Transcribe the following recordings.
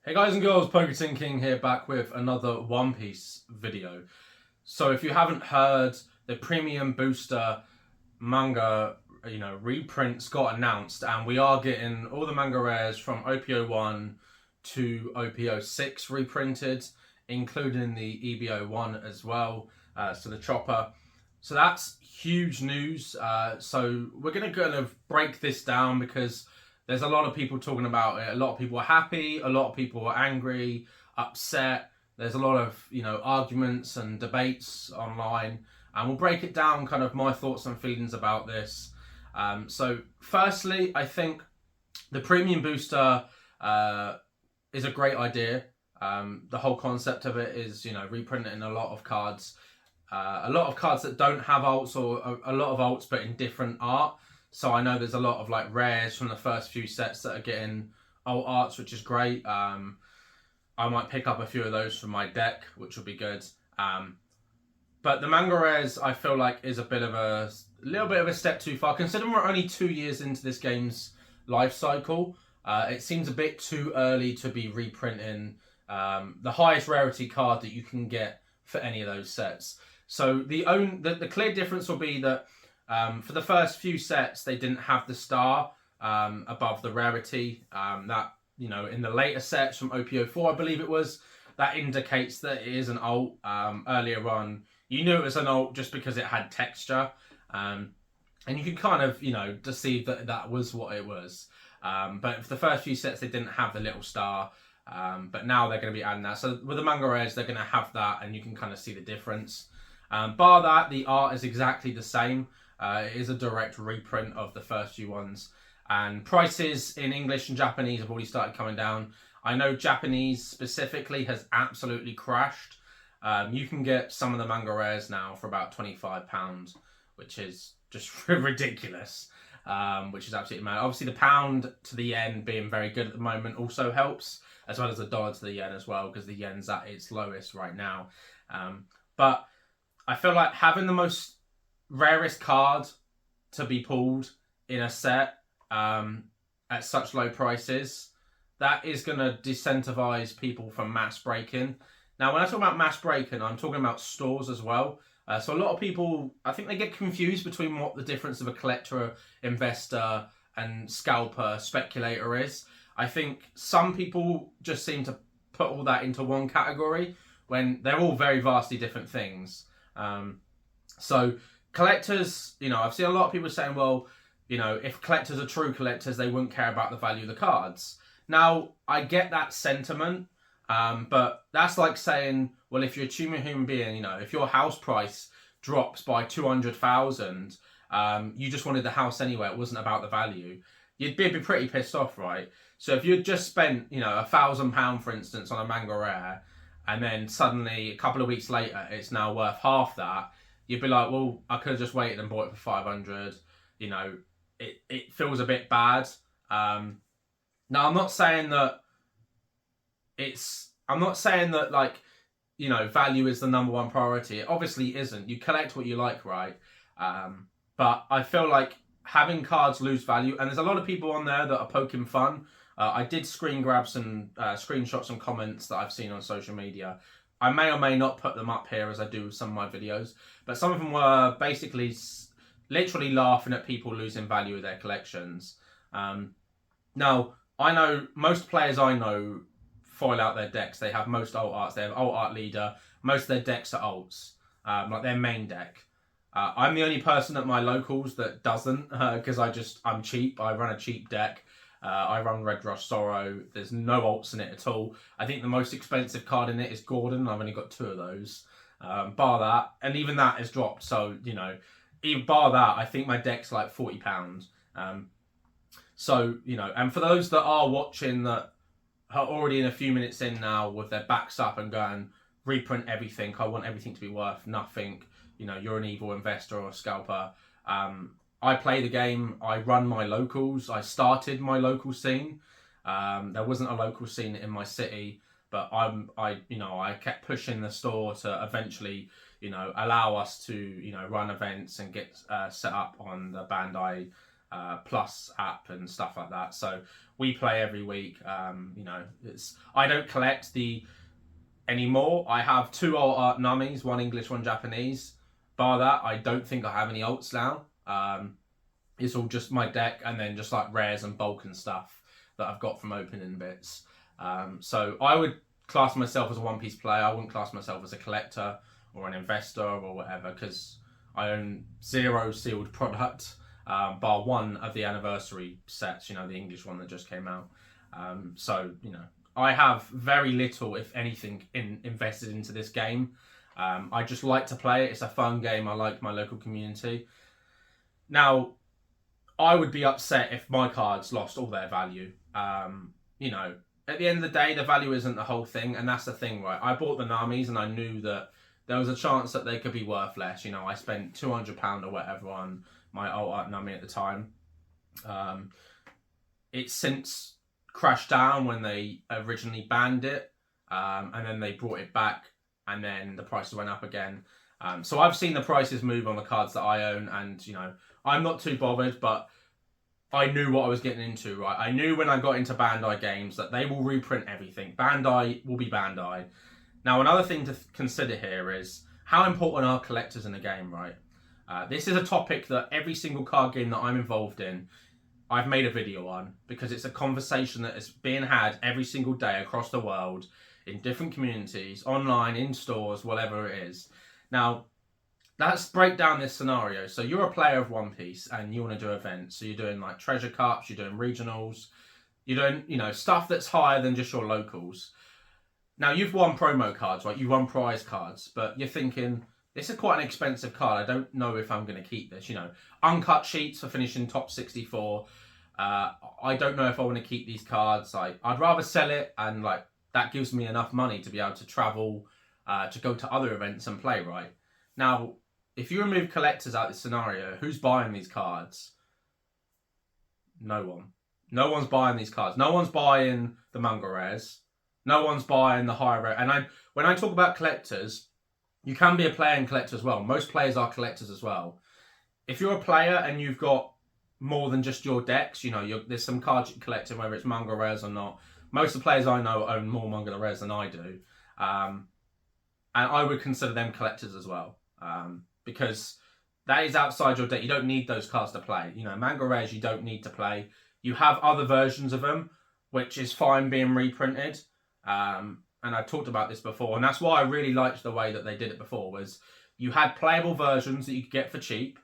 Hey guys and girls, King here, back with another One Piece video. So if you haven't heard, the premium booster manga, reprints got announced, and we are getting all the manga rares from OPO 1 to OPO 6 reprinted, including the EBO 1 as well, so the chopper. So that's huge news. So we're going to kind of break this down because there's a lot of people talking about it. A lot of people are happy. A lot of people are angry, upset. There's a lot of, arguments and debates online. And we'll break it down, kind of my thoughts and feelings about this. So firstly, I think the premium booster is a great idea. The whole concept of it is, reprinting a lot of cards. A lot of cards that don't have alts, or a lot of alts but in different art. So I know there's a lot of like rares from the first few sets that are getting alt arts, which is great. I might pick up a few of those from my deck, which will be good. But the manga rares, I feel like, is a little bit of a step too far. Considering we're only 2 years into this game's life cycle, it seems a bit too early to be reprinting the highest rarity card that you can get for any of those sets. So the clear difference will be that for the first few sets, they didn't have the star above the rarity. That, in the later sets from OPO 4, I believe it was, that indicates that it is an alt. Earlier on, you knew it was an alt just because it had texture. And you could kind of, deceive that was what it was. But for the first few sets, they didn't have the little star. But now they're going to be adding that. So with the manga rares, they're going to have that, and you can kind of see the difference. Bar that, the art is exactly the same. It is a direct reprint of the first few ones. And prices in English and Japanese have already started coming down. I know Japanese specifically has absolutely crashed. You can get some of the manga rares now for about £25, which is just ridiculous. Which is absolutely mad. Obviously, the pound to the yen being very good at the moment also helps, as well as the dollar to the yen as well, because the yen's at its lowest right now. But I feel like having the most rarest card to be pulled in a set at such low prices, that is going to disincentivize people from mass breaking. Now, when I talk about mass breaking, I'm talking about stores as well. So a lot of people, I think they get confused between what the difference of a collector, investor, and scalper, speculator is. I think some people just seem to put all that into one category when they're all very vastly different things. So collectors, I've seen a lot of people saying, well, if collectors are true collectors, they wouldn't care about the value of the cards. Now, I get that sentiment, but that's like saying, well, if you're a human being, if your house price drops by 200,000, you just wanted the house anyway, it wasn't about the value, you'd be pretty pissed off, right? So if you'd just spent, £1,000, for instance, on a manga rare, and then suddenly a couple of weeks later, it's now worth half that, you'd be like, well, I could have just waited and bought it for 500. It feels a bit bad. Now, I'm not saying that value is the number one priority. It obviously isn't. You collect what you like, right? But I feel like having cards lose value, and there's a lot of people on there that are poking fun. I did screen grab some screenshots and comments that I've seen on social media. I may or may not put them up here as I do with some of my videos, but some of them were basically literally laughing at people losing value of their collections. Now, I know most players I know foil out their decks. They have most alt arts. They have alt art leader. Most of their decks are alts, like their main deck. I'm the only person at my locals that doesn't, because I'm cheap. I run a cheap deck. I run Red Rush Sorrow. There's no alts in it at all. I think the most expensive card in it is Gordon. I've only got 2 of those. Bar that, and even that is dropped. So, even bar that, I think my deck's like £40. So, and for those that are watching that are already in a few minutes in now with their backs up and going, reprint everything, I want everything to be worth nothing, you're an evil investor or a scalper. I play the game, I run my locals, I started my local scene. There wasn't a local scene in my city, but I kept pushing the store to eventually, allow us to, run events and get set up on the Bandai Plus app and stuff like that. So we play every week. I don't collect anymore. I have 2 alt art nummies, 1 English, 1 Japanese. Bar that, I don't think I have any alts now. It's all just my deck and then just like rares and bulk and stuff that I've got from opening bits. So I would class myself as a One Piece player. I wouldn't class myself as a collector or an investor or whatever, because I own 0 sealed product, bar 1 of the anniversary sets, the English one that just came out. I have very little, if anything, invested into this game. I just like to play it. It's a fun game. I like my local community. Now, I would be upset if my cards lost all their value. At the end of the day, the value isn't the whole thing, and that's the thing, right? I bought the Namis and I knew that there was a chance that they could be worth less. I spent £200 or whatever on my alt art Nami at the time. It's since crashed down when they originally banned it, and then they brought it back, and then the prices went up again. So I've seen the prices move on the cards that I own, and I'm not too bothered, but I knew what I was getting into, right? I knew when I got into Bandai games that they will reprint everything. Bandai will be Bandai. Now, another thing to consider here is how important are collectors in a game, right? This is a topic that every single card game that I'm involved in, I've made a video on, because it's a conversation that is being had every single day across the world in different communities, online, in stores, whatever it is. Now, let's break down this scenario. So you're a player of One Piece and you want to do events. So you're doing like treasure cups, you're doing regionals, you're doing, stuff that's higher than just your locals. Now, you've won promo cards, right? You've won prize cards, but you're thinking, this is quite an expensive card. I don't know if I'm going to keep this, Uncut sheets for finishing top 64. I don't know if I want to keep these cards. I'd rather sell it, and that gives me enough money to be able to travel, to go to other events and play, right? Now, if you remove collectors out of this scenario, who's buying these cards? No one. No one's buying these cards. No one's buying the Manga Rares. No one's buying the higher rare. And when I talk about collectors, you can be a player and collector as well. Most players are collectors as well. If you're a player and you've got more than just your decks, there's some cards you're collecting, whether it's Manga Rares or not. Most of the players I know own more Manga Rares than I do. And I would consider them collectors as well. Because that is outside your deck. You don't need those cards to play. Manga Rares you don't need to play. You have other versions of them, which is fine being reprinted. And I talked about this before, and that's why I really liked the way that they did it before, was you had playable versions that you could get for cheap,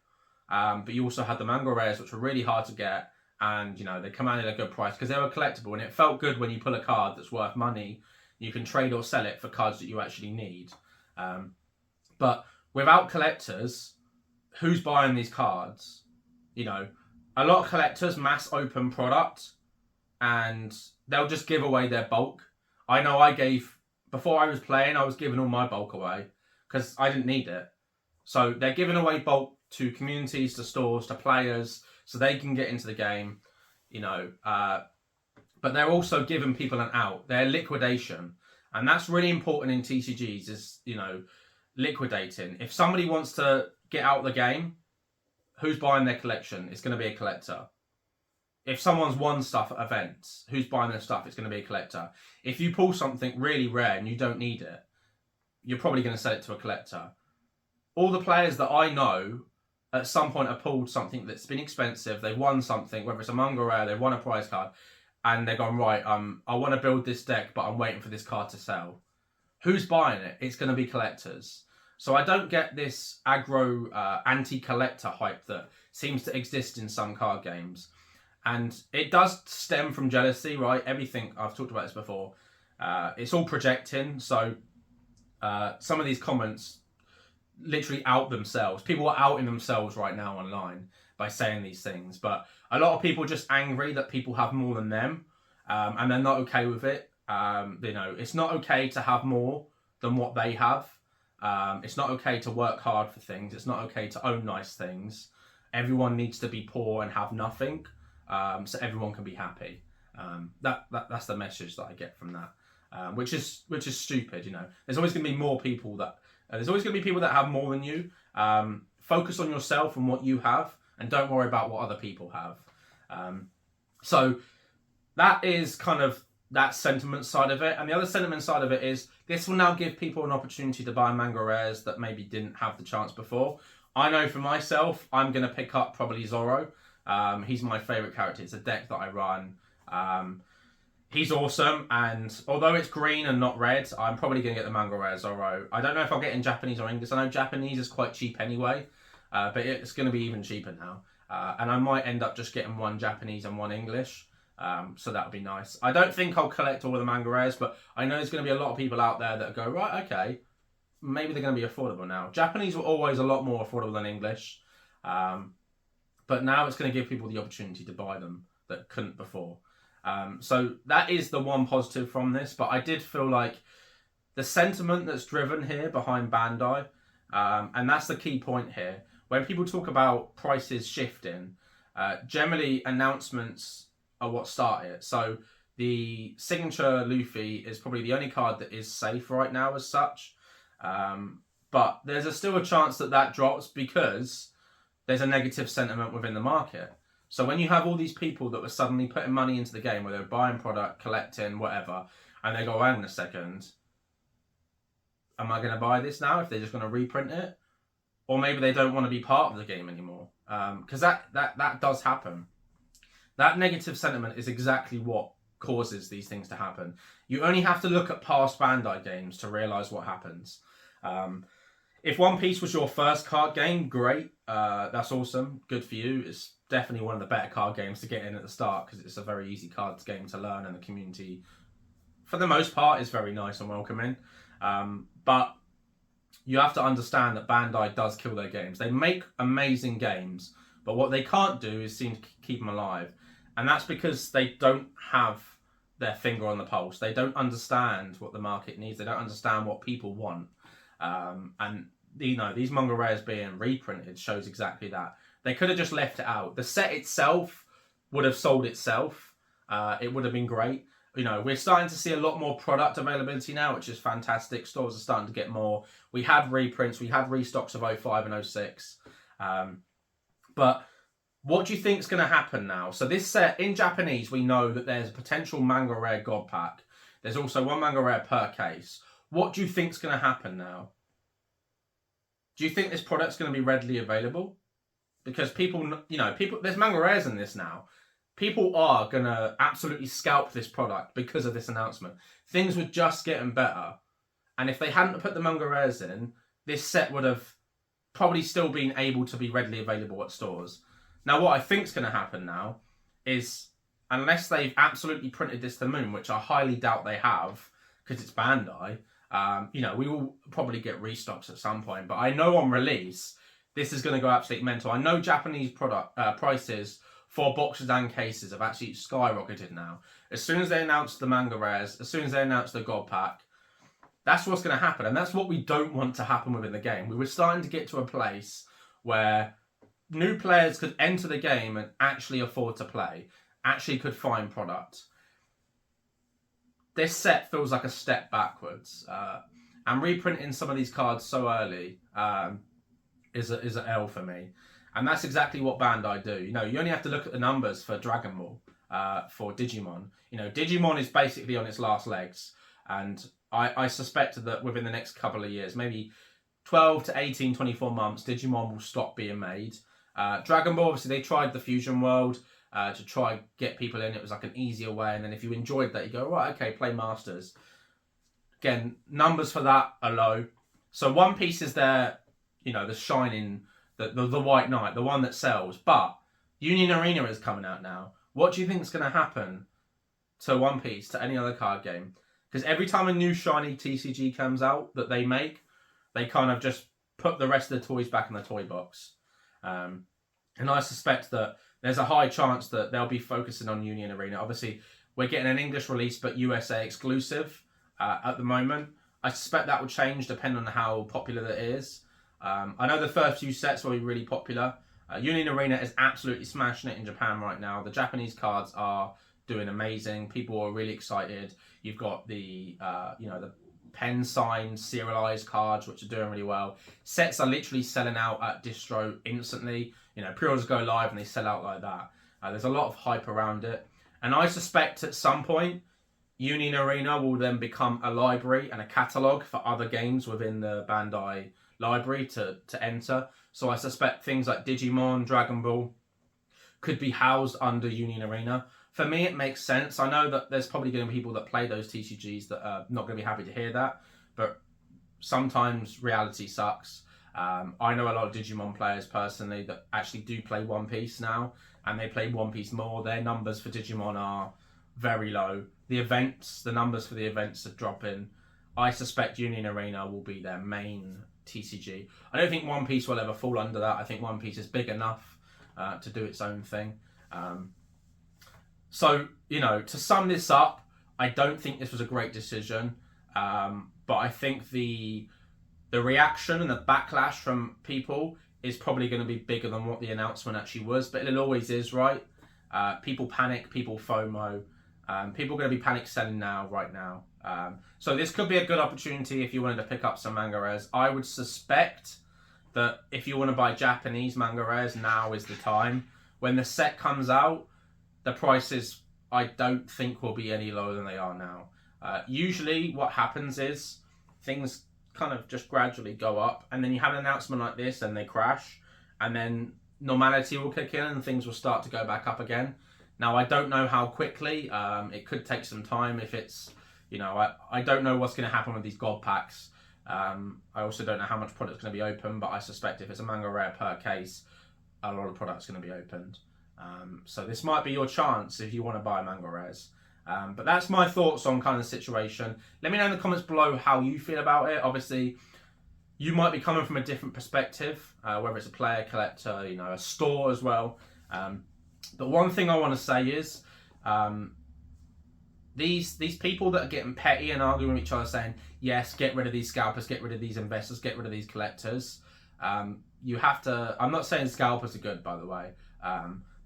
but you also had the Manga Rares, which were really hard to get, and they commanded a good price because they were collectible, and it felt good when you pull a card that's worth money. You can trade or sell it for cards that you actually need. But without collectors, who's buying these cards? A lot of collectors mass open product, and they'll just give away their bulk. I know before I was playing, I was giving all my bulk away because I didn't need it. So they're giving away bulk to communities, to stores, to players, so they can get into the game, but they're also giving people an out. They're liquidation. And that's really important in TCGs is, liquidating. If somebody wants to get out of the game, who's buying their collection? It's going to be a collector. If someone's won stuff at events, who's buying their stuff? It's going to be a collector. If you pull something really rare and you don't need it, you're probably going to sell it to a collector. All the players that I know at some point have pulled something that's been expensive. They've won something, whether it's a Manga Rare, they've won a prize card, and they're going, right, I want to build this deck, but I'm waiting for this card to sell. Who's buying it? It's going to be collectors. So I don't get this aggro anti-collector hype that seems to exist in some card games. And it does stem from jealousy, right? Everything, I've talked about this before, it's all projecting. So some of these comments literally out themselves. People are outing themselves right now online by saying these things. But a lot of people are just angry that people have more than them, and they're not okay with it. It's not okay to have more than what they have. It's not okay to work hard for things. It's not okay to own nice things. Everyone needs to be poor and have nothing. So everyone can be happy. That's the message that I get from that, which is stupid. There's always going to be more people that have more than you. Focus on yourself and what you have, and don't worry about what other people have. So that is kind of that sentiment side of it. And the other sentiment side of it is this will now give people an opportunity to buy Manga Rares that maybe didn't have the chance before. I know for myself, I'm going to pick up probably Zoro. He's my favourite character. It's a deck that I run. He's awesome, and although it's green and not red, I'm probably going to get the Manga Rare Zoro. I don't know if I'll get it in Japanese or English. I know Japanese is quite cheap anyway, but it's going to be even cheaper now. And I might end up just getting one Japanese and one English, so that would be nice. I don't think I'll collect all of the Manga Rares, but I know there's going to be a lot of people out there that go, right, okay, maybe they're going to be affordable now. Japanese were always a lot more affordable than English, but now it's going to give people the opportunity to buy them that couldn't before. So that is the one positive from this, but I did feel like the sentiment that's driven here behind Bandai, and that's the key point here. When people talk about prices shifting, generally announcements are what start it. So the signature Luffy is probably the only card that is safe right now as such, but there's still a chance that that drops because there's a negative sentiment within the market. So when you have all these people that were suddenly putting money into the game, where they're buying product, collecting, whatever, and they go, hang on a second, am I going to buy this now if they're just going to reprint it? Or maybe they don't want to be part of the game anymore. Because that does happen. That negative sentiment is exactly what causes these things to happen. You only have to look at past Bandai games to realise what happens. If One Piece was your first card game, great. That's awesome. Good for you. It's definitely one of the better card games to get in at the start because it's a very easy cards game to learn, and the community, for the most part, is very nice and welcoming. But you have to understand that Bandai does kill their games. They make amazing games, but what they can't do is seem to keep them alive. And that's because they don't have their finger on the pulse. They don't understand what the market needs. They don't understand what people want. And you know, these Manga Rares being reprinted shows exactly that. They could have just left it out. The set itself would have sold itself. It would have been great. You know, we're starting to see a lot more product availability now, which is fantastic. Stores are starting to get more. We had reprints. We had restocks of 05 and 06. But what do you think is going to happen now? So this set, in Japanese, we know that there's a potential Manga Rare God Pack. There's also one Manga Rare per case. What do you think is going to happen now? Do you think this product's going to be readily available? Because people, you know, there's Manga Rares in this now. People are going to absolutely scalp this product because of this announcement. Things were just getting better. And if they hadn't put the Manga Rares in, this set would have probably still been able to be readily available at stores. Now, what I think is going to happen now is, unless they've absolutely printed this to the moon, which I highly doubt they have, because it's Bandai, you know, we will probably get restocks at some point. But I know on release, this is going to go absolutely mental. I know Japanese product prices for boxes and cases have actually skyrocketed now. As soon as they announce the Manga Rares, as soon as they announce the God Pack, that's what's going to happen. And that's what we don't want to happen within the game. We were starting to get to a place where new players could enter the game and actually afford to play, actually could find product. This set feels like a step backwards. And reprinting some of these cards so early is an L for me. And that's exactly what Bandai do. You know, you only have to look at the numbers for Dragon Ball, for Digimon. You know, Digimon is basically on its last legs. And I suspect that within the next couple of years, maybe 12 to 18, 24 months, Digimon will stop being made. Dragon Ball, obviously, they tried the Fusion World to try get people in. It was like an easier way. And then if you enjoyed that, you go, right, okay, play Masters. Again, numbers for that are low. So One Piece is there, you know, the shining, the white knight, the one that sells. But Union Arena is coming out now. What do you think is going to happen to One Piece, to any other card game? Because every time a new shiny TCG comes out that they make, they kind of just put the rest of the toys back in the toy box. And I suspect that there's a high chance that they'll be focusing on Union Arena. Obviously, we're getting an English release, but USA exclusive at the moment. I suspect that will change depending on how popular that is. I know the first few sets will be really popular. Union Arena is absolutely smashing it in Japan right now. The Japanese cards are doing amazing. People are really excited. You've got the, the pen signed, serialized cards, which are doing really well. Sets are literally selling out at distro instantly. You know, pre-orders go live and they sell out like that. There's a lot of hype around it. And I suspect at some point, Union Arena will then become a library and a catalogue for other games within the Bandai library to enter. So I suspect things like Digimon, Dragon Ball could be housed under Union Arena. For me, it makes sense. I know that there's probably going to be people that play those TCGs that are not going to be happy to hear that, but sometimes reality sucks. I know a lot of Digimon players personally that actually do play One Piece now, and they play One Piece more. Their numbers for Digimon are very low. The numbers for the events are dropping. I suspect Union Arena will be their main TCG. I don't think One Piece will ever fall under that. I think One Piece is big enough to do its own thing. So, to sum this up, I don't think this was a great decision. But I think the reaction and the backlash from people is probably going to be bigger than what the announcement actually was. But it always is, right? People panic, people FOMO. People are going to be panic selling right now. So this could be a good opportunity if you wanted to pick up some Manga Rares. I would suspect that if you want to buy Japanese Manga Rares, now is the time. When the set comes out, the prices I don't think will be any lower than they are now. Usually what happens is things kind of just gradually go up, and then you have an announcement like this and they crash, and then normality will kick in and things will start to go back up again. Now, I don't know how quickly. It could take some time if it's, I don't know what's going to happen with these gold packs. I also don't know how much product's going to be open, but I suspect if it's a Manga Rare per case, a lot of product's going to be opened. So this might be your chance if you want to buy Manga Rares. But that's my thoughts on kind of the situation. Let me know in the comments below how you feel about it. Obviously, you might be coming from a different perspective, whether it's a player, collector, a store as well. But one thing I want to say is, these people that are getting petty and arguing with each other saying, yes, get rid of these scalpers, get rid of these investors, get rid of these collectors. You have to, I'm not saying scalpers are good, by the way,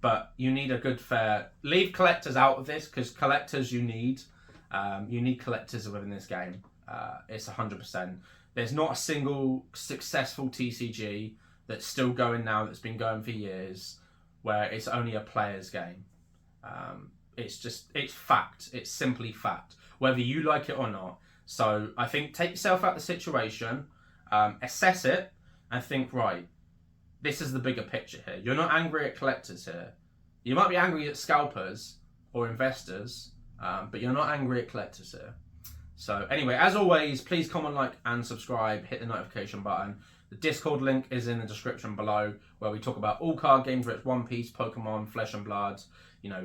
but you need a good leave collectors out of this, because collectors you need collectors within this game. It's 100%. There's not a single successful TCG that's still going now, that's been going for years, where it's only a player's game. It's fact. It's simply fact, whether you like it or not. So I think take yourself out of the situation, assess it, and think, right, this is the bigger picture here. You're not angry at collectors here. You might be angry at scalpers or investors, but you're not angry at collectors here. So anyway, as always, please comment, like, and subscribe. Hit the notification button. The Discord link is in the description below, where we talk about all card games, whether it's One Piece, Pokemon, Flesh and Blood,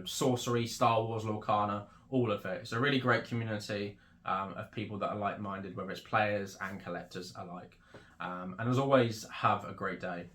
sorcery, Star Wars, Lorcana, all of it. It's a really great community of people that are like-minded, whether it's players and collectors alike. And as always, have a great day.